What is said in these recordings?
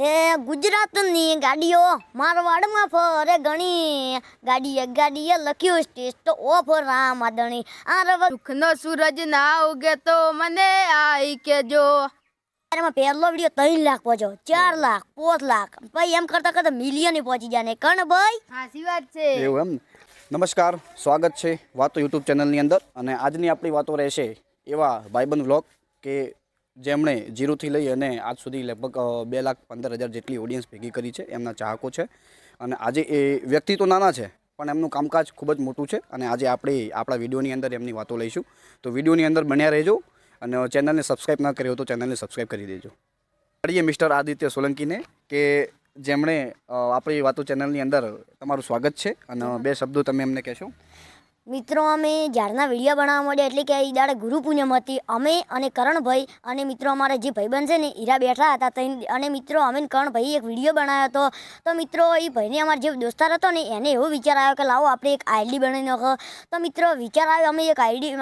હે ગુજરાતની ગાડીઓ મારવાડમાં ફરે ઘણી ગાડીએ લખ્યું સ્ટેજ તો ઓફ રામ આદણી આ રવ સુખનો સૂરજ ના ઉગે તો મને આઈ કેજો. એમાં પહેલો વિડીયો 3 લાખ પહોંચ્યો, 4 લાખ, 5 લાખ, ભાઈ એમ કરતા કરતા મિલિયન પહોંચી જાય ને કણ ભાઈ. સાચી વાત છે. એવું એમ. નમસ્કાર, સ્વાગત છે વાતો યુટ્યુબ ચેનલની અંદર. અને આજની આપણી વાતો રહેશે એવા ભાઈબંધ વ્લોગ કે જેમણે 0થી લઈ અને આજ સુધી લગભગ 2,15,000 જેટલી ઓડિયન્સ ભેગી કરી છે, એમના ચાહકો છે. અને આજે એ વ્યક્તિ તો નાના છે પણ એમનું કામકાજ ખૂબ જ મોટું છે. અને આજે આપણે આપણા વિડીયોની અંદર એમની વાતો લઈશું. તો વિડીયોની અંદર બન્યા રહેજો અને ચેનલને સબસ્ક્રાઈબ ના કર્યો તો ચેનલને સબસ્ક્રાઈબ કરી દેજો. મળીએ મિસ્ટર આદિત્ય સોલંકીને કે જેમણે આપણી વાતો ચેનલની અંદર તમારું સ્વાગત છે. અને 2 શબ્દો તમે એમને કહેશો. મિત્રો અમે જ્યારના વિડીયો બનાવવા માંડ્યા એટલે કે એ દાડે ગુરુ પૂનમ હતી. અમે અને કરણભાઈ અને મિત્રો અમારા જે ભાઈબંધ છે ને હીરા બેઠા હતા અને મિત્રો અમે કરણભાઈ એક વિડીયો બનાવ્યો હતો. તો મિત્રો એ ભાઈને અમારા જે દોસ્તાર હતો ને એને એવો વિચાર આવ્યો કે લાવો આપણે એક આઈડી બનાવી નાખો. તો મિત્રો વિચાર આવ્યો અમે એક આઈડી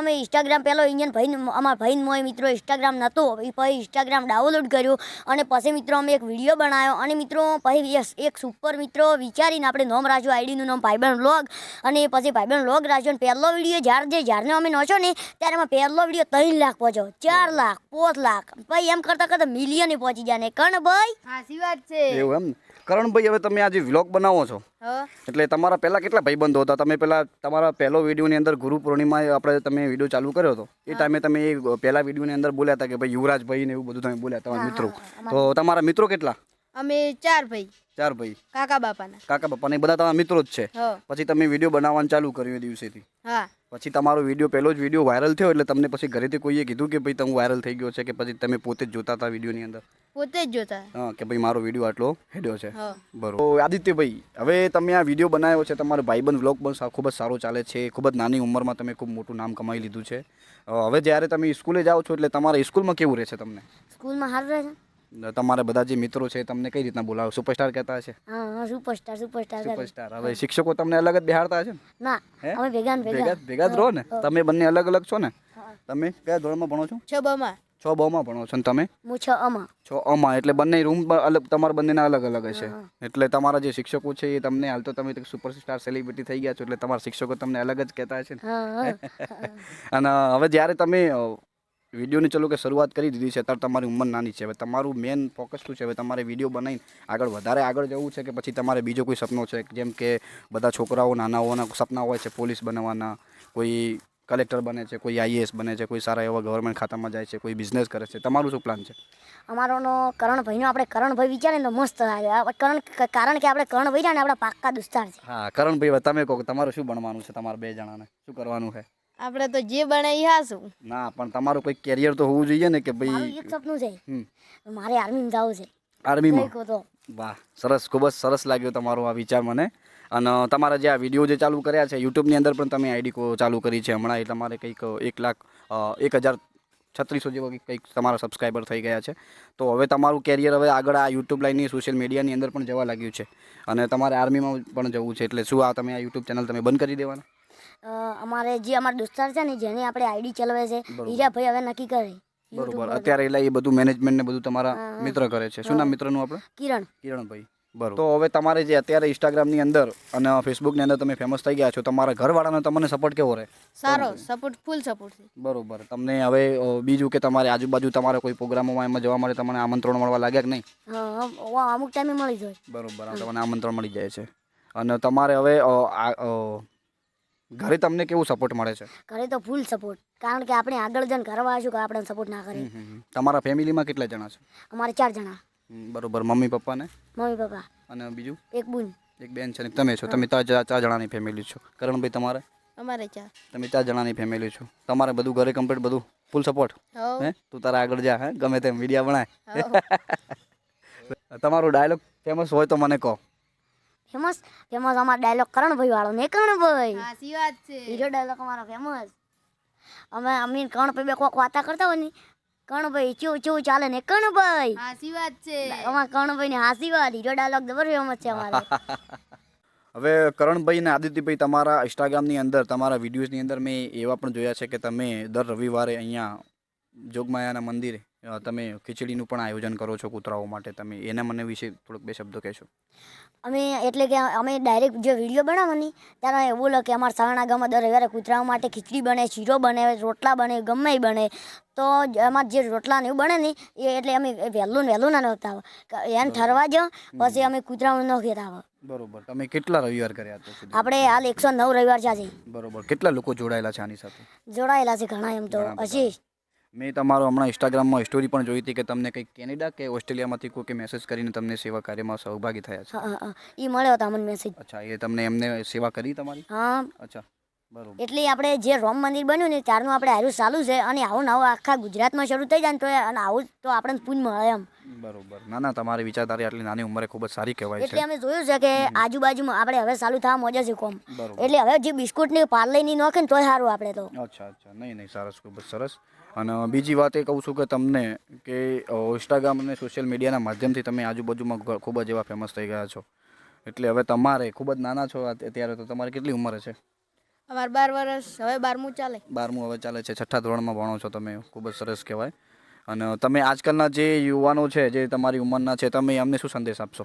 અમે ઇન્સ્ટાગ્રામ પહેલો ઇન્ડિયન ભાઈ અમારા ભાઈને મોય મિત્રો ઇન્સ્ટાગ્રામ નહોતું. એ પછી ઇન્સ્ટાગ્રામ ડાઉનલોડ કર્યું અને પછી મિત્રો અમે એક વિડીયો બનાવ્યો. અને મિત્રો પછી એક સુપર મિત્રો વિચારીને આપણે નામ રાખ્યું આઈડીનું નામ ભાઈબંધ વ્લોગ. અને પછી ભાઈબંધ વ્લોગ રાખ્યો. પહેલો વિડીયો જ્યારને અમે નોચ્યો ને ત્યારે એમાં પહેલો વિડીયો 3 લાખ પહોંચ્યો, 4 લાખ, 5 લાખ, ભાઈ એમ કરતા કરતા મિલિયન પહોંચી જાય ને કણ ભાઈ. સાચી વાત છે. એવું એમ. કરણભાઈ, હવે તમે આજે વ્લોગ બનાવો છો એટલે તમારા પહેલા કેટલા ભાઈબંધો હતા? તમે પહેલા તમારા પહેલો વિડીયોની અંદર ગુરુ પૂર્ણિમાએ આપણે તમે વિડીયો ચાલુ કર્યો હતો એ ટાઈમે તમે એ પહેલા વિડીયોની અંદર બોલ્યા હતા કે ભાઈ યુવરાજભાઈ ને એવું બધું તમે બોલ્યા તમારા મિત્રો. તો તમારા મિત્રો કેટલા? અમે 4 ભાઈ. 4 ભાઈ. કાકા બાપાના એ બધા તમારા મિત્રો જ છે. હા. પછી તમે વિડીયો બનાવવાનું ચાલુ કર્યું એ દિવસેથી. હા. પછી તમારો વિડીયો પહેલો જ વિડીયો વાયરલ થયો એટલે તમને પછી ઘરેથી કોઈએ કીધું કે ભાઈ તમે વાયરલ થઈ ગયો છે કે પછી તમે પોતે જ જોતા હતા વિડીયોની અંદર? પોતે જ જોતા. હા, કે ભાઈ મારો વિડીયો આટલો હેડ્યો છે. હા. બરોબર. તો આદિત્યભાઈ, હવે તમે આ વિડીયો બનાવ્યો છે, તમારો ભાઈબંધ વ્લોગ પણ ખૂબ જ સારો ચાલે છે. ખૂબ જ નાની ઉંમરમાં તમે ખૂબ મોટું નામ કમાઈ લીધું છે. હવે જ્યારે તમે સ્કૂલે જાઓ છો એટલે તમારા સ્કૂલમાં કેવું રહે છે તમને? સ્કૂલમાં સારું રહે છે. તમારા બધા જે મિત્રો છે તમને કઈ રીતના બોલાવો? સુપરસ્ટાર કહેતા હશે? હા, સુપરસ્ટાર. હવે શિક્ષકો તમને અલગ જ બેહાડતા હશે ને? ના, અમે ભેગા જ રહો ને? તમે બંને અલગ અલગ છો ને? તમે કયા ધોરણમાં ભણો છો? 6 6 ભણો છો ને તમે? હું 6 એટલે બંને રૂમ અલગ, તમારા બંનેના અલગ અલગ હશે. એટલે તમારા જે શિક્ષકો છે એ તમને હાલ તો તમે સુપરસ્ટાર સેલિબ્રિટી થઈ ગયા છો એટલે તમારા શિક્ષકો તમને અલગ જ કહેતા હશે ને? અને હવે જ્યારે તમે વિડીયોની ચલો કે શરૂઆત કરી દીધી છે અત્યારે તમારી ઉંમર નાની છે, હવે તમારું મેન ફોકસ શું છે? હવે તમારે વિડીયો બનાવીને આગળ જવું છે કે પછી તમારે બીજો કોઈ સપનો છે? જેમ કે બધા છોકરાઓ નાનાઓના સપના હોય છે પોલીસ બનવાના, કોઈ કલેક્ટર બને છે, કોઈ આઈએએસ બને છે, કોઈ સારા એવા ગવર્મેન્ટ ખાતામાં જાય છે, કોઈ બિઝનેસ કરે છે. તમારું શું પ્લાન છે? અમારોનો કરણભાઈનો આપણે કરણભાઈ વિચારે તો મસ્ત લાગે. કારણ કે આપણે કરણભાઈ ને આપણા પાક્કા દોસ્તાર છે. હા, કરણભાઈ, તમે કહો તમારું શું બનવાનું છે? તમારા 2 જણાને શું કરવાનું છે? આપણે તો જે બનાવી હાશું. ના, પણ તમારું કોઈ કેરિયર તો હોવું જોઈએ ને કે ભાઈ. મારું એક સપનું છે, મારે આર્મીમાં જવું છે. આર્મીમાં? વાહ, સરસ. ખૂબ જ સરસ લાગ્યો તમારો આ વિચાર મને. અને તમારા જે આ વિડીયો જે ચાલુ કર્યા છે યુટ્યુબની અંદર પણ તમે આઈડી ચાલુ કરી છે હમણાં, એ તમારે કંઈક 1,36,000 જેવો કંઈક તમારા સબસ્ક્રાઈબર થઈ ગયા છે. તો હવે તમારું કેરિયર હવે આગળ આ યુટ્યુબ લાઈનની સોશિયલ મીડિયાની અંદર પણ જવા લાગ્યું છે અને તમારે આર્મીમાં પણ જવું છે. એટલે શું તમે આ યુટ્યુબ ચેનલ તમે બંધ કરી દેવાના? અમારા દોસ્તાર છે ને જેને આપણે આઈડી ચલાવે છે હીરાભાઈ હવે નક્કી કરે. બરોબર. અત્યારે એટલે એ બધું મેનેજમેન્ટ ને બધું તમારા મિત્ર કરે છે. શું નામ મિત્રનું આપણે? કિરણભાઈ. બરોબર. તો હવે તમારે જે અત્યારે ઇન્સ્ટાગ્રામની અંદર અને ફેસબુકની અંદર તમે ફેમસ થઈ ગયા છો, તમારા ઘરવાળાનો તમને સપોર્ટ કેવો રહે? સારો સપોર્ટ, ફૂલ સપોર્ટ છે. બરોબર. તમને હવે બીજું કે તમારે આજુબાજુ તમારે કોઈ પ્રોગ્રામોમાં એમાં જવા માટે તમને આમંત્રણ મળવા લાગ્યા કે નહીં? અમુક ટાઈમે મળી જાય. બરોબર. તમને આમંત્રણ મળી જાય છે. અને તમારે હવે ઘરે તમને કેવું સપોર્ટ મળે છે? ઘરે તો ફૂલ સપોર્ટ, કારણ કે આપણે આગળ જઈને કરવા આવીશું કે આપણે સપોર્ટ ના કરે. તમારા ફેમિલીમાં કેટલા જણા છે? અમારે 4 જણા. બરોબર. મમ્મી પપ્પા ને? મમ્મી પપ્પા અને બીજું? એક બુન, એક બેન છે ને તમે છો. તમે 4 જણાની ફેમિલી છો. કરણભાઈ, તમારે? અમારે 4. તમે 4 જણાની ફેમિલી છો. તમારે બધું ઘરે કમ્પ્લીટ, બધું ફૂલ સપોર્ટ? હે, તું તારા આગળ જા, હે, ગમે તેમ વિડીયા બનાય. તમારો ડાયલોગ ફેમસ હોય તો મને કહો. ફેમસ અમારો ડાયલોગ કરણભાઈ વાળો ને. કરણભાઈ, સાચી વાત છે. હીરો ડાયલોગ અમારો ફેમસ. અમે કરણભાઈ બે કોક વાતા કરતા હોય ને, કરણભાઈ ચેવું ચાલે ને કરણભાઈ. સાચી વાત છે. અમારા કરણભાઈ ની હાસી વાત, હીરો ડાયલોગ જબર ફેમસ છે અમારે. હવે કરણભાઈ અને આદિત્યભાઈ, તમારા ઇન્સ્ટાગ્રામની અંદર તમારા વિડીયોઝની અંદર મેં એવા પણ જોયા છે કે તમે દર રવિવારે અહીંયા જોગમાયાના મંદિરે તમે ખીચડીનું પણ આયોજન કરો છો કૂતરાઓ માટે, તમે એના મને વિશે થોડુંક 2 શબ્દો કહેશો? અમે એટલે કે અમે ડાયરેક્ટ જે વિડીયો બનાવવાની ત્યારે એવું બોલો કે અમારા સાવરણા ગામમાં દર રવિવારે કૂતરાઓ માટે ખીચડી બને, શીરો બને, રોટલા બને, ગમે એ બને. તો એમાં જે રોટલા ને એવું બને ને એ એટલે અમે વહેલું ના નહોતા એને ઠરવા દો પછી અમે કૂતરાઓ ન ખેતા આવે. બરોબર. તમે કેટલા રવિવાર કર્યા હતા સુધી? આપણે હાલ 109 રવિવાર છે. બરોબર. કેટલા લોકો જોડાયેલા છે આની સાથે? જોડાયેલા છે ઘણા એમ તો ઘણા બધા. હજી. મેં તમારો હમણાં ઇન્સ્ટાગ્રામમાં સ્ટોરી પણ જોઈ હતી કે તમને કંઈક કેનેડા કે ઓસ્ટ્રેલિયામાંથી કોઈ મેસેજ કરીને તમને સેવા કાર્યમાં સહભાગી થયા છે. હા એ મળ્યો હતો અમને મેસેજ. અચ્છા, એ તમને એમને સેવા કરી તમારી? હા. અચ્છા, બરોબર. એટલે આપણે જે રોમ મંદિર બન્યું ને ત્યારનું આપણે આયુ ચાલુ છે અને આવું નવું આખા ગુજરાતમાં શરૂ થઈ જાય ને તો અને આવું તો આપણને પુણ્ય મળે એમ. બરોબર. ના ના, તમારી વિચારધારા આટલી નાની ઉંમરે ખૂબ જ સારી કહેવાય એટલે છે. અમે જોયું છે કે આજુબાજુમાં આપણે હવે ચાલુ થવા મોજા છે કોમ. બરોબર. એટલે હવે જે બિસ્કુટની પાર્લેની નાખે ને તોય સારું આપણે તો. અચ્છા અચ્છા, નહીં નહીં, સરસ, ખૂબ જ સરસ. અને બીજી વાત એ કહું છું કે તમને કે ઇન્સ્ટાગ્રામ અને સોશિયલ મીડિયાના માધ્યમથી તમે આજુબાજુમાં ખૂબ જ એવા ફેમસ થઈ ગયા છો. એટલે હવે તમારે ખૂબ જ નાના છો અત્યારે, તો તમારે કેટલી ઉંમર છે? અમારે 12 વર્ષ, હવે 12મું ચાલે. 12મું હવે ચાલે છે, 6ઠ્ઠા ધોરણમાં ભણો છો તમે, ખૂબ જ સરસ કહેવાય. અને તમે આજકાલના જે યુવાનો છે જે તમારી ઉંમરના છે, તમે અમને શું સંદેશ આપશો?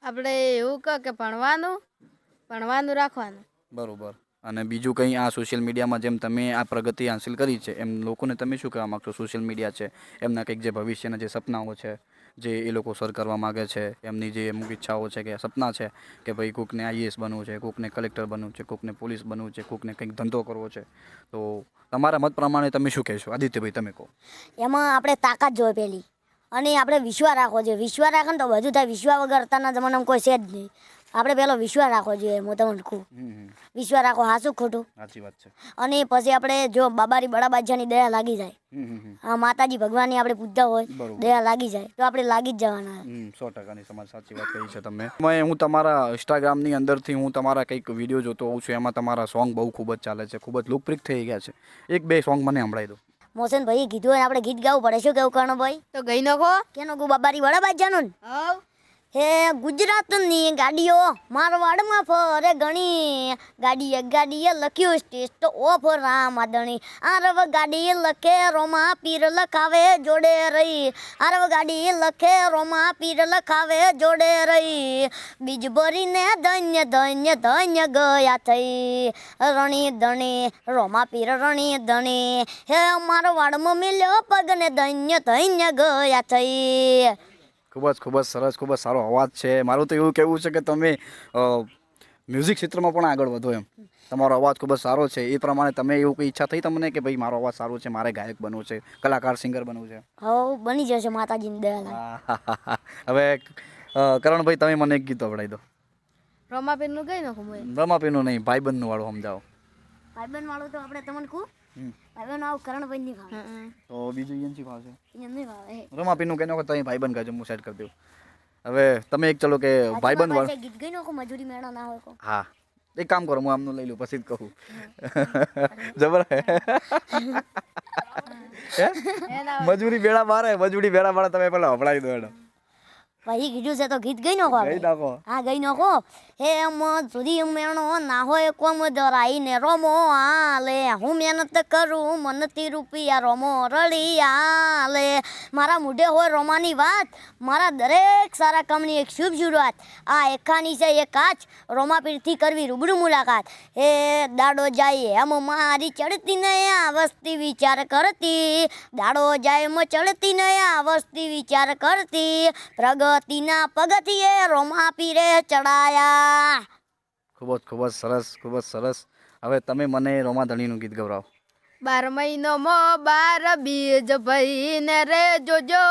આપણે એવું કહો કે ભણવાનું રાખવાનું. બરોબર. અને બીજું કંઈ આ સોશિયલ મીડિયામાં જેમ તમે આ પ્રગતિ હાંસિલ કરી છે એમ લોકોને તમે શું કહેવા માગશો? સોશિયલ મીડિયા છે એમના કંઈક જે ભવિષ્યના જે સપનાઓ છે જે એ લોકો સર કરવા માગે છે, એમની જે અમુક ઈચ્છાઓ છે કે સપના છે કે ભાઈ કોકને આઈએએસ બનવું છે, કોકને કલેક્ટર બનવું છે, કોકને પોલીસ બનવું છે, કોકને કંઈક ધંધો કરવો છે, તો તમારા મત પ્રમાણે તમે શું કહેશો? આદિત્યભાઈ, તમે કહો. એમાં આપણે તાકાત જોઈએ પહેલી અને આપણે વિશ્વાસ રાખવો જોઈએ. વિશ્વાસ રાખે ને તો બધું થાય. વિશ્વાસ વગર અત્યારના જમાનામાં કોઈ છે જ નહીં. આપણે પહેલો વિશ્વાસ રાખવો જોઈએ. હું તમને કહું, વિશ્વાસ રાખો, હાચું ખોટું? સાચી વાત છે. અને પછી આપણે જો બાબારી બડા બાદશાહની દયા લાગી જાય, હા માતાજી ભગવાનની આપણે પૂજતા હોય, દયા લાગી જાય તો આપણે લાગી જ જવાના. 100%ની તમારી સાચી વાત કહી છે તમે. હું તમારા ઇન્સ્ટાગ્રામની અંદરથી હું તમારા કંઈક વિડીયો જોતો હોઉં છું, એમાં તમારા સોંગ બહુ ખૂબ જ ચાલે છે, ખૂબ જ લોકપ્રિય થઈ ગયા છે. 1-2 સોંગ મને સંભળાવી દો. મોસન ભાઈ કીધું હોય આપણે ગીત ગાવું પડે. શું કેવું કરણો ભાઈ? તો ગઈ નાખો. કેનો ગુ બાબારી બડા બાદશાહનું? હવ. હે ગુજરાતની ગાડીઓ મારવાડમાં ફરે ઘણી, ગાડીએ લખ્યું સ્ટેજ તો ઓફ રામાદણી. આરવ ગાડી લખે રોમા પીર લખાવે જોડે રહી, આરવ ગાડી લખે રોમા પીર લખાવે જોડે રહી. બીજ ભરીને ધન્ય ધન્ય ધન્ય ગયા થઈ, રણી ધણી રોમા પીર રણી ધણી. હે મારવાડમાં મિલ્યો પગને ધન્ય ધન્ય ગયા થઈ. ખૂબ જ સરસ, ખૂબ જ સારો અવાજ છે. મારું તો એવું કહેવું છે કે તમે મ્યુઝિક ક્ષેત્રમાં પણ આગળ વધો એમ. તમારો અવાજ ખૂબ જ સારો છે. એ પ્રમાણે તમે એવું કંઈ ઈચ્છા થઈ તમને કે ભાઈ મારો અવાજ સારો છે, મારે ગાયક બનવું છે, કલાકાર, સિંગર બનવું છે? હવ બની જશે માતાજીની દયા. હવે કરણભાઈ, તમે મને એક ગીત સંભળાવી દો. રમાપીરનું ગઈ નાખું. રમાપીનું નહીં, ભાઈબંધનું વાળું સમજાવો. ભાઈબંધ વાળું તો આપણે તમને કહું, ભાઈબંધ આવું કરણભાઈ નહીં ભાવે. તો બીજું એનથી ભાવશે? એમ નહીં ભાવે. રમાપીનું કહી નાખો, તમે ભાઈબંધ કહેજો, હું સેટ કરી દઉં. હવે તમે એક ચલો કે ભાઈબંધ વાળું ગીત ગઈ નાખો, મજૂરી મેળા ના હોય. હા, એક કામ કરો, હું આમનું લઈ લઉં પછી જ કહું. જબર મજૂરી બેડા મારે તમે પેલા હપડાવી દો એનો. ભાઈ કીધું છે તો ગીત ગઈ નાખો. ગઈ નાખો. હા ગઈ નાખો. હે મજૂરી મેણો ના હોય કોમ ધરાઈને રોમો આલે, હું મહેનત કરું મનથી રૂપિયા રોમો રળી આલે. મારા મુઢે હોય રોમાની વાત, મારા દરેક સારા કામની એક શુભ શરૂઆત. આ એકાની છે એ કાચ, રોમાપીરથી કરવી રૂબરૂ મુલાકાત. હે દાડો જાય એમ મારી ચડતી નયા વસ્તી વિચાર કરતી, દાડો જાય એમ ચડતી નયા વસ્તી વિચાર કરતી. પ્રગતિના પગથિયે રોમાપીરે ચડાયા. ખૂબ જ સરસ, ખૂબ જ સરસ. હવે તમે મને રોમાધણીનું ગીત ગવડાવો. 12 મહિનોમાં 12 બીજ ભઈને રે જોજો,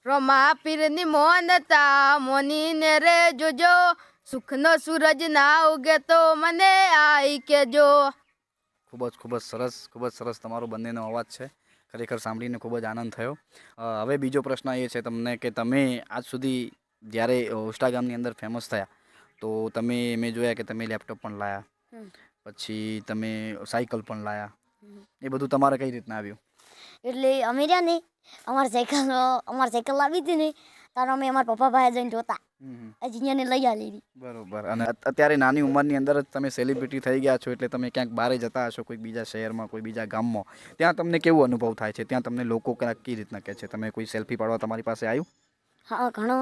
રોમાપીરની મોનતા મોનીને રે જોજો. સુખનો સૂરજ ના ઉગે તો મને આઈ કેજો. ખૂબ જ સરસ, ખૂબ જ સરસ તમારો બંનેનો અવાજ છે. ખરેખર સાંભળીને ખૂબ જ આનંદ થયો. હવે બીજો પ્રશ્ન એ છે તમને કે તમે આજ સુધી જ્યારે ઇન્સ્ટાગ્રામની અંદર ફેમસ થયા તો મેં જોયા કે તમે લેપટોપ પણ લાયા, પછી તમે સાયકલ પણ લાયા. એ બધું તમારે કઈ રીતના આવ્યું? એટલે અમે રહ્યા ને અમારી સાયકલ લાવી હતી ને તારો અમે અમારા પપ્પા ભાઈ જઈને જોતા હજી એને લઈ આલી બરોબર. અને અત્યારે નાની ઉંમરની અંદર જ તમે સેલિબ્રિટી થઈ ગયા છો એટલે તમે ક્યાંક બહાર જતા હશો, કોઈ બીજા શહેરમાં, કોઈ બીજા ગામમાં, ત્યાં તમને કેવો અનુભવ થાય છે? ત્યાં તમને લોકો કઈ રીતના કહે છે? તમે કોઈ સેલ્ફી પાડવા તમારી પાસે આવ્યું? હા ઘણો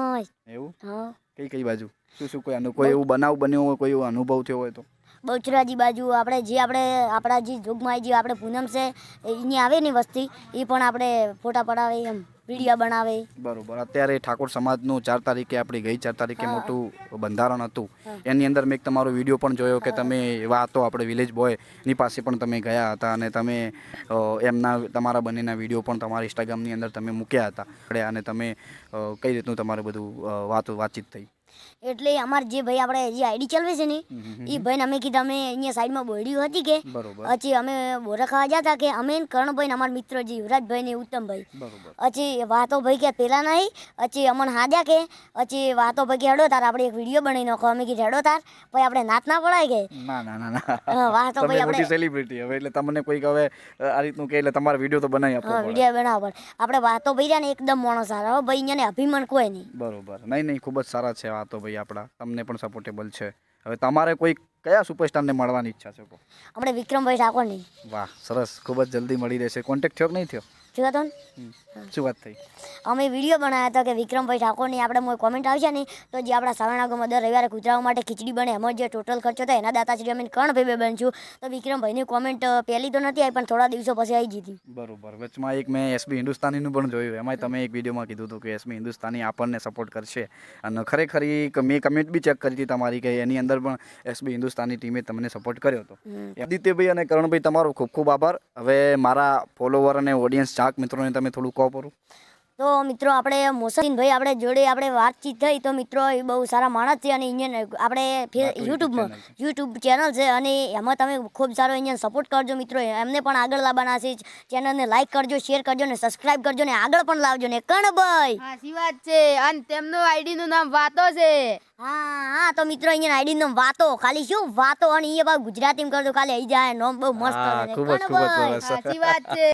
એવું? હા કઈ બાજુ શું કોઈ એવું બનાવ બન્યો હોય, કોઈ એવો અનુભવ થયો હોય તો? બહુચરાજી બાજુ આપણા જે જોગમાં જે આપણે પૂનમ છે એની આવે ને વસ્તી એ પણ આપણે ફોટા પડાવે એમ વિડીયો બનાવે. બરોબર. અત્યારે ઠાકોર સમાજનું 4 તારીખે આપણી ગઈ 4 તારીખે મોટું બંધારણ હતું, એની અંદર મેં એક તમારો વિડીયો પણ જોયો કે તમે વાતો આપણે વિલેજ બોય ની પાસે પણ તમે ગયા હતા અને તમે તમારા બંનેના વિડીયો પણ તમારા ઇન્સ્ટાગ્રામની અંદર તમે મૂક્યા હતા અને તમે કઈ રીતનું તમારું બધું વાતચીત થઈ? એટલે અમારે જે ભાઈ આપણે જે આઈડી ચલાવે છે ને એ ભાઈને અમે કીધું અમે અહીંયા સાઈડમાં બોરડી હતી કે બરોબર. પછી અમે બોરા ખાવા જતા કે અમે કરણભાઈ અમારા મિત્ર જે યુવરાજભાઈ ને ઉત્તમભાઈ બરોબર. પછી વાતો ભાઈ કે પેલા નહીં પછી અમને હાજ્યા કે પછી વાતો ભાઈ કે હેડો તાર આપણે એક વિડીયો બનાવી નાખો. અમે કીધું હેડો તાર પછી આપણે નાત ના પડાય કે ના વાતો ભાઈ આપણે સેલિબ્રિટી હવે એટલે તમને કોઈક હવે આ રીતનું કે એટલે તમારો વિડીયો તો બનાવી આપો. વિડીયો બનાવવા પડે આપણે વાતો ભાઈ ને એકદમ માણસ સારા ભાઈ અહીંયા અભિમાન કોઈ નહીં. બરોબર. નહીં ખૂબ જ સારા છે વાતો ભાઈ આપણા, તમને પણ સપોર્ટેબલ છે. હવે તમારે કોઈ કયા સુપરસ્ટારને મળવાની ઈચ્છા છે? આપણે વિક્રમભાઈ ઠાકોર નહીં. વાહ સરસ, ખૂબ જ જલ્દી મળી રહેશે. કોન્ટેક્ટ થયો કે નહીં થયો? થયો તો ને શું વાત થઈ? અમે વિડીયો બનાવ્યા હતા કે વિક્રમભાઈ ઠાકોરની આપણે કોમેન્ટ આવશે ને તો જે આપણા સાવરણાગોમાં દર રવિવારે કૂતરાઓ માટે ખીચડી બને એમાં જે ટોટલ ખર્ચો થાય એના દાતાશ્રી અમે કર્ણભાઈ બનશું. તો વિક્રમભાઈની કોમેન્ટ પહેલી તો નથી આવી પણ થોડા દિવસો પછી આવી જતી. બરોબર. વચમાં એક મેં એસબી હિન્દુસ્તાનીનું પણ જોયું, એમાં તમે એક વિડીયોમાં કીધું હતું કે એસબી હિન્દુસ્તાની આપણને સપોર્ટ કરશે અને ખરેખર મેં કમેન્ટ બી ચેક કરી હતી તમારી કે એની અંદર પણ એસબી હિન્દુસ્તાની ટીમે તમને સપોર્ટ કર્યો હતો. આદિત્યભાઈ અને કરણભાઈ તમારો ખૂબ ખૂબ આભાર. હવે મારા ફોલોવર અને ઓડિયન્સ ચાહક મિત્રોને તમે થોડું કહો પરું. તો મિત્રો આપણે મોસનભાઈ આપણે જોડે આપણે વાતચીત થઈ તો મિત્રો એ બહુ સારા માણસ છે અને અહીંયા આપણે યુટ્યુબ ચેનલ છે અને એમાં તમે ખૂબ સારો અહીંયા સપોર્ટ કરજો મિત્રો. એમને પણ આગળ લાવવાના છે. ચેનલને લાઈક કરજો, શેર કરજો ને સબસ્ક્રાઈબ કરજો ને આગળ પણ લાવજો ને કર્ણભાઈ. સાચી વાત છે. અને તેમનું આઈડી નું નામ વાતો છે. હા તો મિત્રો અહીંયા આઈડી નું વાતો ખાલી શું વાતો અને એ ગુજરાતીમાં કરજો ખાલી આવી જાય નોમ બહુ મસ્ત. સાચી વાત છે.